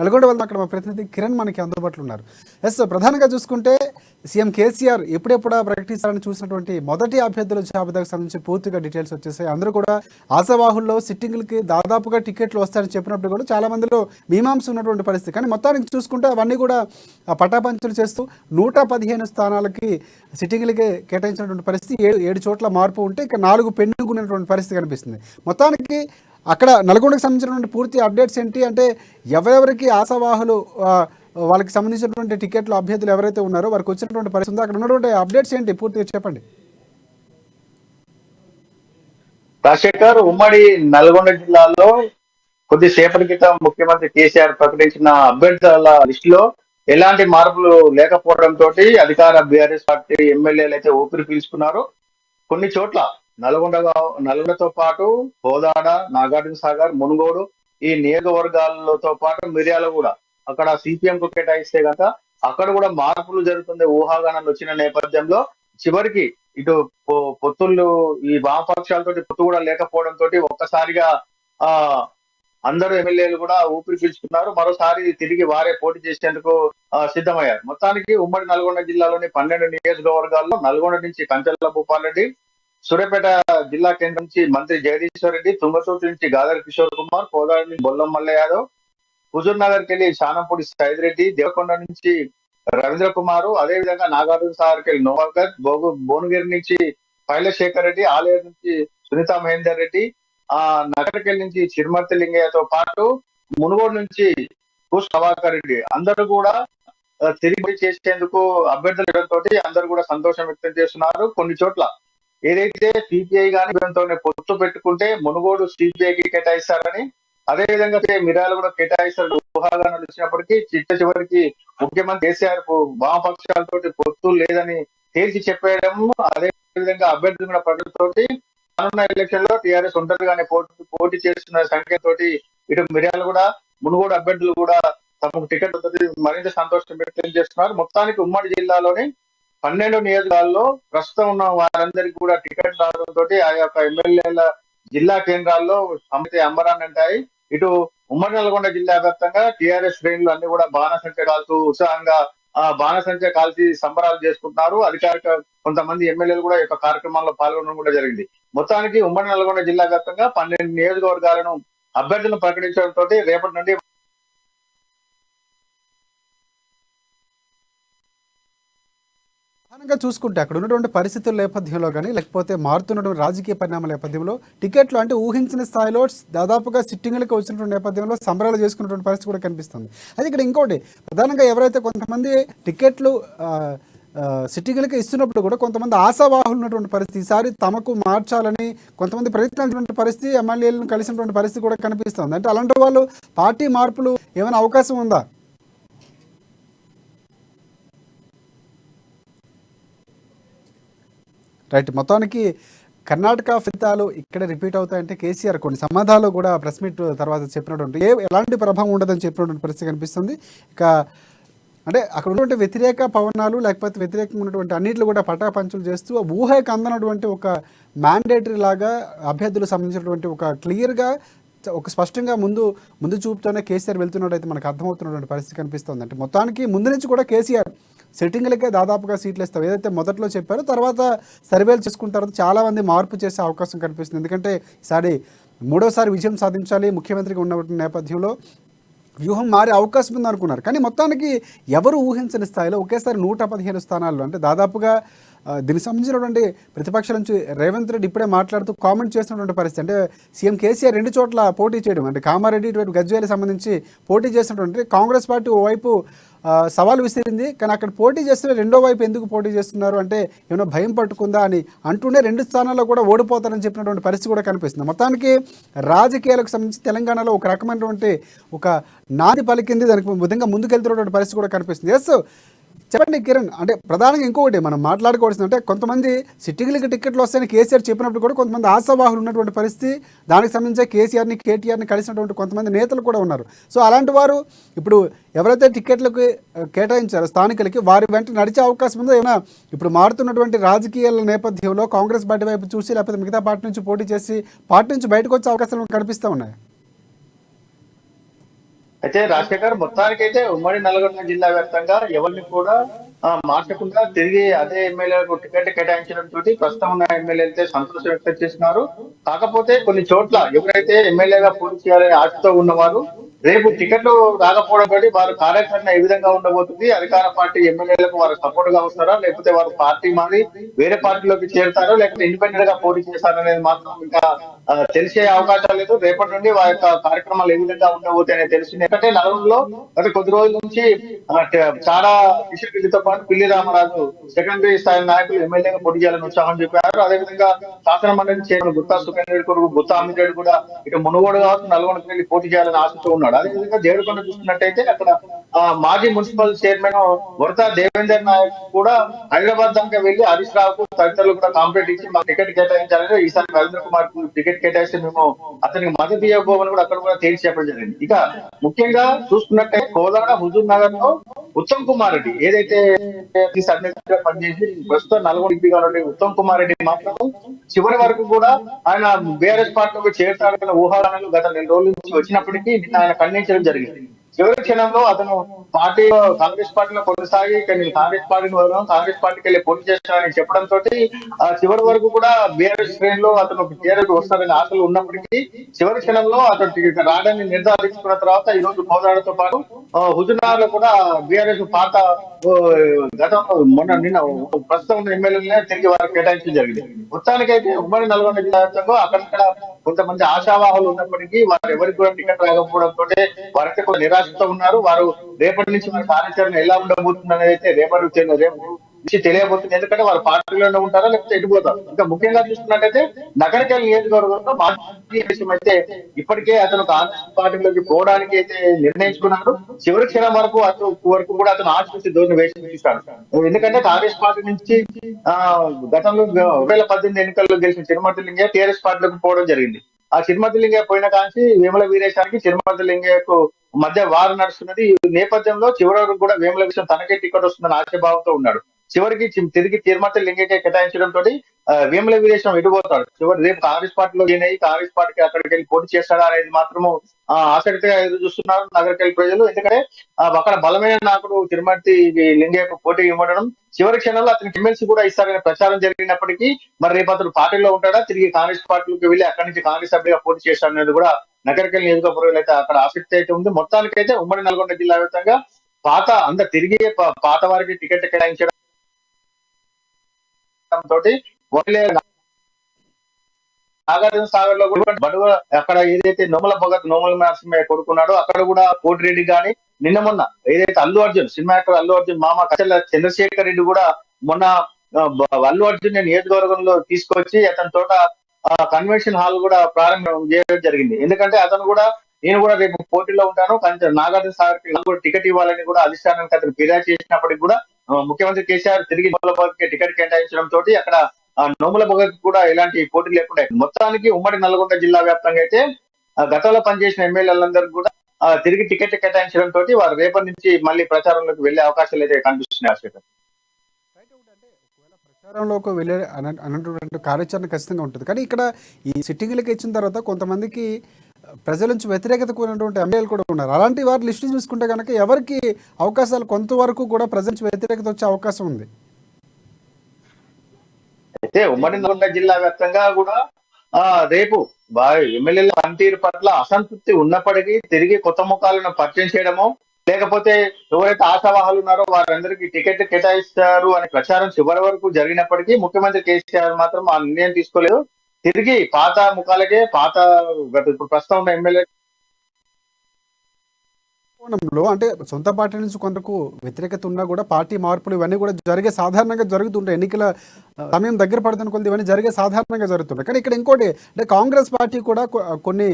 నల్గొండ వల్ల అక్కడ మా ప్రతినిధి కిరణ్ మనకి అందుబాటులో ఉన్నారు. ఎస్, ప్రధానంగా చూసుకుంటే సీఎం కేసీఆర్ ఎప్పుడెప్పుడా ప్రకటిస్తారని చూసినటువంటి మొదటి అభ్యర్థుల జాబితాకు సంబంధించి పూర్తిగా డీటెయిల్స్ వచ్చేసాయి. అందరూ కూడా ఆశావాహుల్లో సిట్టింగ్లకి దాదాపుగా టికెట్లు వస్తాయని చెప్పినప్పుడు కూడా చాలా మందిలో మీమాంస ఉన్నటువంటి పరిస్థితి. కానీ మొత్తానికి చూసుకుంటే అవన్నీ కూడా పటాపంచలు చేస్తూ 115 స్థానాలకి సిట్టింగ్లకి కేటాయించినటువంటి పరిస్థితి. ఏడు చోట్ల మార్పు ఉంటే ఇక 4 పెండింగ్ ఉన్నటువంటి పరిస్థితి కనిపిస్తుంది. మొత్తానికి అక్కడ నల్గొండకు సంబంధించినటువంటి పూర్తి అప్డేట్స్ ఏంటి అంటే ఎవరెవరికి ఆశావాహులు వాళ్ళకి సంబంధించినటువంటి టికెట్లు అభ్యర్థులు ఎవరైతే ఉన్నారో వారికి వచ్చినటువంటి పరిస్థితి ఉందో అక్కడ ఉన్నటువంటి అప్డేట్స్ ఏంటి పూర్తిగా చెప్పండి. రాజశేఖర్, ఉమ్మడి నల్గొండ జిల్లాలో కొద్దిసేపటి క్రితం ముఖ్యమంత్రి కేసీఆర్ ప్రకటించిన అభ్యర్థుల లిస్టులో ఎలాంటి మార్పులు లేకపోవడంతో అధికార బీఆర్ఎస్ పార్టీ ఎమ్మెల్యేలు అయితే ఊపిరి పీల్చుకున్నారు. కొన్ని చోట్ల నల్గొండతో పాటు కోదాడ, నాగార్జున సాగర్, మునుగోడు ఈ నియోజకవర్గాలతో పాటు మిర్యాల కూడా అక్కడ సిపిఎం కు కేటాయిస్తే కనుక అక్కడ కూడా మార్పులు జరుగుతుంది ఊహాగానాలు వచ్చిన నేపథ్యంలో చివరికి ఇటు పొత్తుళ్ళు ఈ వామపక్షాలతో పొత్తు కూడా లేకపోవడంతో ఒక్కసారిగా అందరూ ఎమ్మెల్యేలు కూడా ఊపిరి పీల్చుకున్నారు. మరోసారి తిరిగి వారే పోటీ చేసేందుకు సిద్ధమయ్యారు. మొత్తానికి ఉమ్మడి నల్గొండ జిల్లాలోని 12 నియోజకవర్గాల్లో నల్గొండ నుంచి కంచెల భూపాల్ రెడ్డి, సూర్యాపేట జిల్లా కేంద్రం నుంచి మంత్రి జగదీశ్వర్ రెడ్డి, తుంగతుర్తి నుంచి గాదర్ కిషోర్ కుమార్, కోదాడ నుంచి బొల్లం మల్ల యాదవ్, హుజూర్ నగర్ కెళ్ళి శానంపూడి సైద్ రెడ్డి, దేవకొండ నుంచి రవీంద్ర కుమార్, అదేవిధంగా నాగార్జున సాగర్ కెళ్ళి నోవాకర్, భువనగిరి నుంచి పైలశేఖర్ రెడ్డి, ఆలేరు నుంచి సునీతా మహేందర్ రెడ్డి, నగరకెళ్ళి నుంచి చిరుమర్తి లింగయ్యతో పాటు మునుగోడు నుంచి ప్రభాకర్ రెడ్డి అందరూ కూడా తిరిగి చేసేందుకు అభ్యర్థులతో అందరూ కూడా సంతోషం వ్యక్తం చేస్తున్నారు. కొన్ని చోట్ల ఏదైతే సిపిఐ గాని దాంతోనే పొత్తు పెట్టుకుంటే మునుగోడు సిపిఐకి కేటాయిస్తారని, అదేవిధంగా మిర్యాలు కూడా కేటాయిస్తారు ఊహాగానాలు వచ్చినప్పటికీ చివరికి ముఖ్యమంత్రి కేసీఆర్ వామపక్షాలతో పొత్తు లేదని తేల్చి చెప్పేయడం, అదే విధంగా అభ్యర్థులు కూడా ప్రజలతోటి రానున్న ఎలక్షన్ లో టీఆర్ఎస్ ఒంటరిగానే పోటీ చేస్తున్న సంఖ్యతోటి ఇటు మిర్యాలు కూడా మునుగోడు అభ్యర్థులు కూడా తమకు టికెట్ మరింత సంతోషం వ్యక్తం చేస్తున్నారు. మొత్తానికి ఉమ్మడి జిల్లాలోని 12 నియోజకాల్లో ప్రస్తుతం ఉన్న వారందరికీ కూడా టికెట్ రావడంతో ఆ యొక్క ఎమ్మెల్యేల జిల్లా కేంద్రాల్లో సమితి అంబరాన్ని అంటాయి. ఇటు ఉమ్మడి నల్గొండ జిల్లా వ్యాప్తంగా టీఆర్ఎస్ శ్రేణులు అన్ని కూడా బాణసంచ కాల్తూ ఉత్సాహంగా బాణసంచ కాల్చి సంబరాలు చేసుకుంటున్నారు. అధికారిక కొంతమంది ఎమ్మెల్యేలు కూడా ఈ యొక్క కార్యక్రమాల్లో పాల్గొనడం కూడా జరిగింది. మొత్తానికి ఉమ్మడి నల్గొండ జిల్లా వ్యాప్తంగా 12 నియోజకవర్గాలను అభ్యర్థులను ప్రకటించడంతో రేపటి నుండి ప్రధానంగా చూసుకుంటే అక్కడ ఉన్నటువంటి పరిస్థితుల నేపథ్యంలో కానీ లేకపోతే మారుతున్నటువంటి రాజకీయ పరిణామాల నేపథ్యంలో టికెట్లు అంటే ఊహించిన స్థాయిలో దాదాపుగా సిట్టింగ్లకు వచ్చినటువంటి నేపథ్యంలో సంబరాలు చేసుకున్నటువంటి పరిస్థితి కూడా కనిపిస్తుంది. అది ఇక్కడ ఇంకోటి ప్రధానంగా ఎవరైతే కొంతమంది టికెట్లు సిట్టింగ్లకి ఇస్తున్నప్పుడు కూడా కొంతమంది ఆశావాహులు ఉన్నటువంటి పరిస్థితి, ఈసారి తమకు మార్చాలని కొంతమంది ప్రయత్నించినటువంటి పరిస్థితి, ఎమ్మెల్యేలను కలిసినటువంటి పరిస్థితి కూడా కనిపిస్తుంది. అంటే అలాంటి వాళ్ళు పార్టీ మార్పులు ఏమైనా అవకాశం ఉందా? రైట్, మొత్తానికి కర్ణాటక ఫలితాలు ఇక్కడ రిపీట్ అవుతాయంటే కేసీఆర్ కొన్ని సమాధానాలు కూడా ప్రెస్ మీట్ తర్వాత చెప్పినటువంటి ఎలాంటి ప్రభావం ఉండదని చెప్పినటువంటి పరిస్థితి కనిపిస్తుంది. ఇక అంటే అక్కడ ఉన్నటువంటి వ్యతిరేక పవనాలు లేకపోతే వ్యతిరేకంగా ఉన్నటువంటి అన్నింటిలో కూడా పటాపంచులు చేస్తూ ఊహకు అందనటువంటి ఒక మ్యాండేటరీ లాగా అభ్యర్థులకు సంబంధించినటువంటి ఒక క్లియర్గా ఒక స్పష్టంగా ముందు చూపుతోనే కేసీఆర్ వెళ్తున్నట్టు అయితే మనకు అర్థమవుతున్నటువంటి పరిస్థితి కనిపిస్తుంది. అంటే మొత్తానికి ముందు నుంచి కూడా కేసీఆర్ సెట్టింగ్లకే దాదాపుగా సీట్లు ఇస్తాం ఏదైతే మొదట్లో చెప్పారో తర్వాత సర్వేలు చేసుకున్న తర్వాత చాలామంది మార్పు చేసే అవకాశం కనిపిస్తుంది. ఎందుకంటే ఈసారి 3వసారి విజయం సాధించాలి ముఖ్యమంత్రిగా ఉన్న నేపథ్యంలో వ్యూహం మారే అవకాశం ఉంది అనుకున్నారు. కానీ మొత్తానికి ఎవరు ఊహించని స్థాయిలో ఒకేసారి 115 స్థానాల్లో అంటే దాదాపుగా దీనికి సంబంధించినటువంటి ప్రతిపక్షాల నుంచి రేవంత్ రెడ్డి ఇప్పుడే మాట్లాడుతూ కామెంట్ చేసినటువంటి పరిస్థితి. అంటే సీఎం కేసీఆర్ 2 చోట్ల పోటీ చేయడం అంటే కామారెడ్డి ఇటువైపు గజ్వేల్కి సంబంధించి పోటీ చేసినటువంటి కాంగ్రెస్ పార్టీ ఓవైపు సవాలు విసిరింది. కానీ అక్కడ పోటీ చేస్తే రెండో వైపు ఎందుకు పోటీ చేస్తున్నారు అంటే ఏమైనా భయం పట్టుకుందా అని అంటూనే 2 స్థానాల్లో కూడా ఓడిపోతారని చెప్పినటువంటి పరిస్థితి కూడా కనిపిస్తుంది. మొత్తానికి రాజకీయాలకు సంబంధించి తెలంగాణలో ఒక రకమైనటువంటి ఒక నాది పలికింది, దానికి విధంగా ముందుకెళ్తున్నటువంటి పరిస్థితి కూడా కనిపిస్తుంది. ఎస్, చెప్పండి కిరణ్. అంటే ప్రధానంగా ఇంకొకటి మనం మాట్లాడుకోవాల్సింది అంటే కొంతమంది సిట్టింగ్లకి టికెట్లు వస్తాయని కేసీఆర్ చెప్పినప్పుడు కూడా కొంతమంది ఆశావాహులు ఉన్నటువంటి పరిస్థితి, దానికి సంబంధించి కేసీఆర్ని కేటీఆర్ని కలిసినటువంటి కొంతమంది నేతలు కూడా ఉన్నారు. సో అలాంటి వారు ఇప్పుడు ఎవరైతే టికెట్లకు కేటాయించారో స్థానికులకి వారి వెంట నడిచే అవకాశం ఉందో ఏమైనా ఇప్పుడు మారుతున్నటువంటి రాజకీయాల నేపథ్యంలో కాంగ్రెస్ పార్టీ వైపు చూసి లేకపోతే మిగతా పార్టీ నుంచి పోటీ చేసి పార్టీ నుంచి బయటకు వచ్చే అవకాశాలు కనిపిస్తూ ఉన్నాయి? అయితే రాజశేఖర్ మొత్తానికైతే ఉమ్మడి నల్గొండ జిల్లా వ్యాప్తంగా ఎవరిని కూడా మార్చకుండా తిరిగి అదే ఎమ్మెల్యేలకు టికెట్ కేటాయించడంతో ప్రస్తుతం ఉన్న ఎమ్మెల్యేలైతే సంతోషం వ్యక్తం చేస్తున్నారు. కాకపోతే కొన్ని చోట్ల ఎవరైతే ఎమ్మెల్యేగా పోటీ చేయాలనే ఆశతో ఉన్నవారు రేపు టికెట్లు రాకపోవడం బట్టి వారి కార్యాచరణ ఏ విధంగా ఉండబోతుంది, అధికార పార్టీ ఎమ్మెల్యేలకు వారు సపోర్ట్ గా వస్తారా, లేకపోతే వారు పార్టీ మారి వేరే పార్టీలోకి చేరుతారో, లేకపోతే ఇండిపెండెంట్ గా పోటీ చేస్తారనేది మాత్రం ఇంకా తెలిసే అవకాశాలు లేదు. రేపటి నుండి వారి యొక్క కార్యక్రమాలు ఏ విధంగా ఉండబోతాయి అనేది తెలిసింది. ఎందుకంటే నగరంలో గత కొద్ది రోజుల నుంచి చాలా కిషన్ రెడ్డితో పాటు పిల్లి రామరాజు సెకండరీ స్థాయి నాయకులు ఎమ్మెల్యేగా పోటీ చేయాలని ఉత్సాహం చెప్పారు. అదేవిధంగా శాసన మండలి చైర్మన్ గుత్తా సుఖేంద్ర రెడ్డి కొడుకు గుత్తా అమిత్ రెడ్డి కూడా ఇటు మునుగోడు కావచ్చు నల్గొండకి వెళ్ళి పోటీ చేయాలని ఆశతో ఉన్నాడు. అదేవిధంగా దేవరకొండ చూస్తున్నట్టయితే అక్కడ మాజీ మున్సిపల్ చైర్మన్ వరతా దేవేందర్ నాయక్ కూడా హైదరాబాద్ దాకా వెళ్లి హరీష్ రావుకు తదితరులు కూడా కాంప్లైంట్ ఇచ్చి మాకు టికెట్ కేటాయించాలని, ఈసారి రవీంద్ర కుమార్ కు టికెట్ కేటాయిస్తే మేము అతనికి మద్దతు ఇవ్వబోమని కూడా అక్కడ కూడా తేల్చి చెప్పడం జరిగింది. ఇక ముఖ్యంగా చూసుకున్నట్టే కోదాడ హుజూర్ నగర్ లో ఉత్తమ్ కుమార్ రెడ్డి ఏదైతే పనిచేసి ప్రస్తుతం నల్గొండ ఎంపీగా ఉండే ఉత్తమ్ కుమార్ రెడ్డి మాత్రం చివరి వరకు కూడా ఆయన బీఆర్ఎస్ పార్టీలోకి చేరుతాడన్న ఊహాగానాలు గత 2 రోజుల నుంచి వచ్చినప్పటికీ నిన్న ఆయన ఖండించడం జరిగింది. చివరి క్షణంలో అతను పార్టీలో కాంగ్రెస్ పార్టీలో కొనసాగి కాంగ్రెస్ పార్టీని వదలం, కాంగ్రెస్ పార్టీకి వెళ్ళి పోటీ చేస్తానని చెప్పడంతో చివరి వరకు కూడా బీఆర్ఎస్ శ్రేణిలో అతను టీఆర్ఎస్ వస్తాడని ఆశలు ఉన్నప్పటికీ చివరి క్షణంలో అతను రావడాన్ని నిర్ధారించుకున్న తర్వాత ఈ రోజు కోదాడతో పాటు హుజుర్నగర్ లో కూడా బీఆర్ఎస్ పాత గతంలో నిన్న ప్రస్తుతం ఉన్న ఎమ్మెల్యేలనే తిరిగి వారికి కేటాయించడం జరిగింది. మొత్తానికైతే ఉమ్మడి నల్గొండ జిల్లా వ్యాప్తంగా అక్కడక్కడ కొంతమంది ఆశావాహులు ఉన్నప్పటికీ వారు ఎవరికి కూడా టికెట్ రాకపోవడంతో వారైతే కొంత నిరాశతో ఉన్నారు. వారు రేపటి నుంచి వారి కార్యాచరణ ఎలా ఉండబోతుంది అనేది అయితే రేపు నుంచి తెలియబోతుంది. ఎందుకంటే వారు పార్టీలోనే ఉంటారా లేకపోతే ఎటుపోతారు. ఇంకా ముఖ్యంగా చూసుకున్నట్టయితే నగరకల్ నియోజకవర్గంలో మాజీ విషయం అయితే ఇప్పటికే అతను కాంగ్రెస్ పార్టీలోకి పోవడానికి అయితే నిర్ణయించుకున్నాడు. చివరి క్షణం వరకు కూడా అతను ఆశించి ధోరణి వేసి చూస్తాడు. ఎందుకంటే కాంగ్రెస్ పార్టీ నుంచి గతంలో 2018 ఎన్నికల్లో గెలిచిన చిరుమర్తి లింగయ్య టీఆర్ఎస్ పార్టీలోకి పోవడం జరిగింది. ఆ చిరుమర్తి లింగయ్య పోయిన కాంచి వేముల వీరేశానికి చిరుమర్తి లింగయ్యకు మధ్య వారు నడుస్తున్నది. ఈ నేపథ్యంలో చివరి వరకు కూడా వేముల విషయం తనకే టికెట్ వస్తుందని ఆశాభావంతో ఉన్నాడు. చివరికి తిరిగి తిరుమతి లింగయ్య కేటాయించడంతో వేముల వీరేశం ఎటుపోతాడు. చివరి రేపు కాంగ్రెస్ పార్టీలో కాంగ్రెస్ పార్టీకి అక్కడికి వెళ్ళి పోటీ చేస్తాడా అనేది మాత్రము ఆసక్తిగా ఎదురు చూస్తున్నారు నగరకల్ ప్రజలు. ఎందుకంటే అక్కడ బలమైన నాయకుడు తిరుమతి లింగయ్యకు పోటీ ఇవ్వడం, చివరి క్షణంలో అతనికి ఎమ్మెల్సీ కూడా ఇస్తారనే ప్రచారం జరిగినప్పటికీ మరి రేపు అతను పార్టీలో ఉంటాడా, తిరిగి కాంగ్రెస్ పార్టీలోకి వెళ్ళి అక్కడి నుంచి కాంగ్రెస్ సభ్యుగా పోటీ చేస్తాడనేది కూడా నగరకల్ నియోజకవర్గంలో అయితే అక్కడ ఆసక్తి అయితే ఉంది. మొత్తానికైతే ఉమ్మడి నల్గొండ జిల్లా వ్యాప్తంగా తిరిగి పాత వారికి టికెట్ కేటాయించడం తోటి నాగార్జున సాగర్ లో కూడా బడుగ అక్కడ ఏదైతే నోముల భగత్ నోముల నరసింహయ్య కొడుకున్నాడో అక్కడ కూడా కోటిరెడ్డి గాని నిన్న మొన్న ఏదైతే అల్లు అర్జున్ సినిమా యాక్టర్ అల్లు అర్జున్ మామ కచ్చల చంద్రశేఖర్ రెడ్డి కూడా మొన్న అల్లు అర్జున్ నియోజకవర్గంలో తీసుకొచ్చి అతని తోట కన్వెన్షన్ హాల్ కూడా ప్రారంభం చేయడం జరిగింది. ఎందుకంటే అతను కూడా నేను కూడా రేపు పోటీలో ఉంటాను కానీ నాగార్జున సాగర్ కి టికెట్ ఇవ్వాలని కూడా అధిష్టానానికి అతను ఫిర్యాదు చేసినప్పటికీ కూడా ముఖ్యమంత్రి కేసీఆర్ తిరిగి నోముల భగత్ కి టికెట్ కేటాయించడం తోటి అక్కడ నోముల భగత్ కూడా ఎలాంటి పోటీ లేకుండా మొత్తానికి ఉమ్మడి నల్గొండ జిల్లా వ్యాప్తంగా అయితే గతంలో పనిచేసిన ఎమ్మెల్యేలందరికీ కూడా తిరిగి టికెట్ కేటాయించడం తోటి వారు రేపటి నుంచి మళ్ళీ ప్రచారంలోకి వెళ్లే అవకాశాలు అయితే కనిపిస్తున్నాయి. ప్రచారంలోకి వెళ్ళే అన్నటువంటి కార్యాచరణ ఖచ్చితంగా ఉంటుంది. కానీ ఇక్కడ ఈ సిట్టింగ్లకి ఇచ్చిన తర్వాత కొంతమందికి ప్రజల నుంచి వ్యతిరేకత కూడినటువంటి ఎమ్మెల్యేలు కూడా ఉన్నారు. అలాంటి వారి లిస్టు చూసుకుంటే కనుక ఎవరికి అవకాశాలు కొంతవరకు కూడా ప్రజల నుంచి వ్యతిరేకత వచ్చే అవకాశం ఉంది. అయితే ఉమ్మడి నల్గొండ జిల్లా వ్యాప్తంగా కూడా రేపు ఎమ్మెల్యేల పనితీరు పట్ల అసంతృప్తి ఉన్నప్పటికీ తిరిగి కొత్త ముఖాలను పరిచయం చేయడమో లేకపోతే ఎవరైతే ఆశావాహాలు ఉన్నారో వారందరికీ టికెట్ కేటాయిస్తారు అనే ప్రచారం చివరి వరకు జరిగినప్పటికీ ముఖ్యమంత్రి కేసీఆర్ మాత్రం ఆ నిర్ణయం తీసుకోలేదు. తిరిగి పాత ముఖాలకే ఇప్పుడు ప్రస్తుతం ఉన్న ఎమ్మెల్యే అంటే సొంత పార్టీ నుంచి కొంతకు వ్యతిరేకత ఉన్నా కూడా పార్టీ మార్పులు ఇవన్నీ కూడా సాధారణంగా జరుగుతుంటాయి. ఎన్నికల సమయం దగ్గర పడుతున్న కొద్ది ఇవన్నీ సాధారణంగా జరుగుతుంటాయి. కానీ ఇక్కడ ఇంకోటి అంటే కాంగ్రెస్ పార్టీ కూడా కొన్ని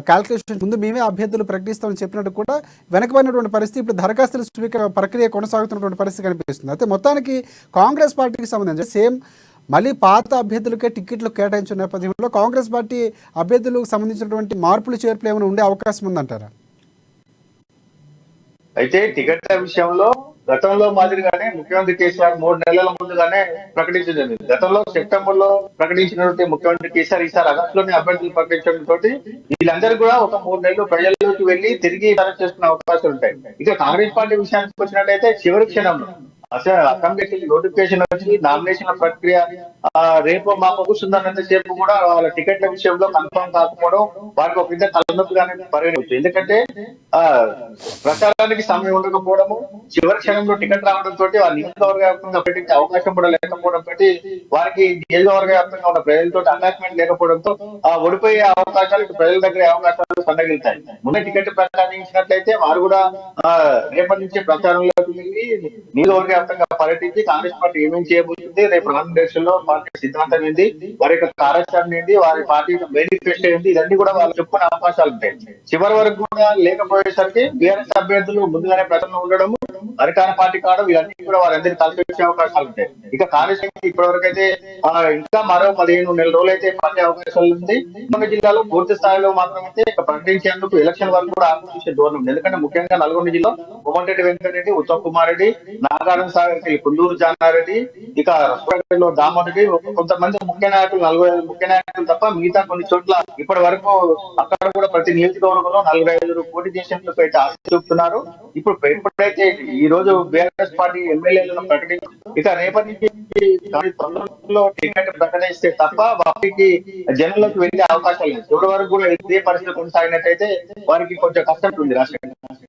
క్యాల్కులేషన్ ముందు మేమే అభ్యర్థులు ప్రకటిస్తామని చెప్పినట్టు కూడా వెనకబడినటువంటి పరిస్థితి ఇప్పుడు దరఖాస్తుల స్వీకరణ ప్రక్రియ కొనసాగుతున్నటువంటి పరిస్థితి కనిపిస్తుంది. అయితే మొత్తానికి కాంగ్రెస్ పార్టీకి సంబంధించి సేమ్ మళ్ళీ పాత అభ్యర్థులకే టికెట్లు కేటాయించిన నేపథ్యంలో కాంగ్రెస్ పార్టీ అభ్యర్థులకు సంబంధించినటువంటి మార్పులు చేర్పులు ఏమైనా ఉండే అవకాశం ఉందంటారా? అయితే టికెట్ల విషయంలో గతంలో మాదిరిగానే ముఖ్యమంత్రి కేసీఆర్ 3 నెలల ముందుగానే ప్రకటించింది. గతంలో సెప్టెంబర్ లో ప్రకటించినటువంటి ముఖ్యమంత్రి కేసీఆర్ ఈసారి ఆగస్టులోనే అభ్యర్థులు ప్రకటించడం తోటి వీళ్ళందరూ కూడా ఒక 3 నెలలు ప్రజల్లోకి వెళ్లి తిరిగి తరచు చేసుకునే అవకాశాలు ఉంటాయి. ఇక కాంగ్రెస్ పార్టీ విషయానికి వచ్చినట్టయితే చివరి క్షణంలో అసలు అసెంబ్లీకి నోటిఫికేషన్ వచ్చి నామినేషన్ల ప్రక్రియ రేపు మాకు ముగుస్తుందన్నంత సేపు కూడా వాళ్ళ టికెట్ల విషయంలో కన్ఫర్మ్ కాకపోవడం వారికి ఒక విధంగా తలనొప్పిగానే పరిగణించు. ఎందుకంటే ఆ ప్రచారానికి సమయం ఉండకపోవడము, చివరి క్షణంలో టికెట్ రావడం తోటి వారి నియోజకవర్గ వ్యాప్తంగా ప్రకటించే అవకాశం కూడా లేకపోవడం తోటి వారికి నియోజకవర్గ వ్యాప్తంగా ఉన్న ప్రజలతో అటాచ్మెంట్ లేకపోవడంతో ఆ ఓడిపోయే అవకాశాలు ఇటు ప్రజల దగ్గర అవకాశాలు సన్నగిలుతాయి. ముందు టికెట్ ప్రకటించినట్లయితే వారు కూడా రేపటి నుంచి ప్రచారంలోకి వెళ్ళి నియోజకవర్గ వ్యాప్తంగా పర్యటించి కాంగ్రెస్ పార్టీ ఏమేమి చేయబోతుంది, రేపు రానున్న దేశంలో పార్టీ సిద్ధాంతం ఏంటి, వారి యొక్క కార్యాచరణ ఏంటి, వారి పార్టీ మేనిఫెస్టో ఏంటి, ఇవన్నీ కూడా వాళ్ళు చెప్పుకునే అవకాశాలు ఉంటాయి. చివరి వరకు కూడా లేకపోయేసరికి బీఆర్ఎస్ అభ్యర్థులు ముందుగానే ప్రచారంలో ఉండడం, అధికార పార్టీ కావడం, ఇవన్నీ కూడా వారందరికీ కలిసి వచ్చే అవకాశాలు ఉంటాయి. ఇక కాంగ్రెస్ ఇప్పటి వరకు అయితే ఇంకా మరో 15 నెలల రోజులు అయితే పడే అవకాశాలు ఉంది. నల్గొండ జిల్లాలో పూర్తి స్థాయిలో మాత్రమైతే ప్రకటించేందుకు ఎలక్షన్ వరకు కూడా ఆలోచించే ధోరణి ఉంది. ఎందుకంటే ముఖ్యంగా నల్గొండ జిల్లా కోమటిరెడ్డి వెంకటరెడ్డి, ఉత్తమ్ కుమార్ రెడ్డి, నాగార్జున సాగర్ కుందూరు జానారెడ్డి, ఇక రసపేటలో దామోదరెడ్డి, కొంతమంది ముఖ్య నాయకులు 45 ముఖ్య నాయకులు తప్ప మిగతా కొన్ని చోట్ల ఇప్పటి వరకు అక్కడ కూడా ప్రతి నియోజకవర్గంలో 45 పోటీ చేసేందుకు అయితే ఆశ చూపుతున్నారు. ఇప్పుడు ఎప్పుడైతే ఈ రోజు బీఆర్ఎస్ పార్టీ ఎమ్మెల్యేలను ప్రకటించి ఇక రేపటి నుంచి తొందరలో టికెట్ ప్రకటిస్తే తప్ప వారికి జనంలోకి వెళ్లే అవకాశాలు లేదు. ఇప్పటి వరకు కూడా ఇదే పరిస్థితి కొనసాగినట్టయితే వారికి కొంచెం కష్టం ఉంది రాష్ట్రం.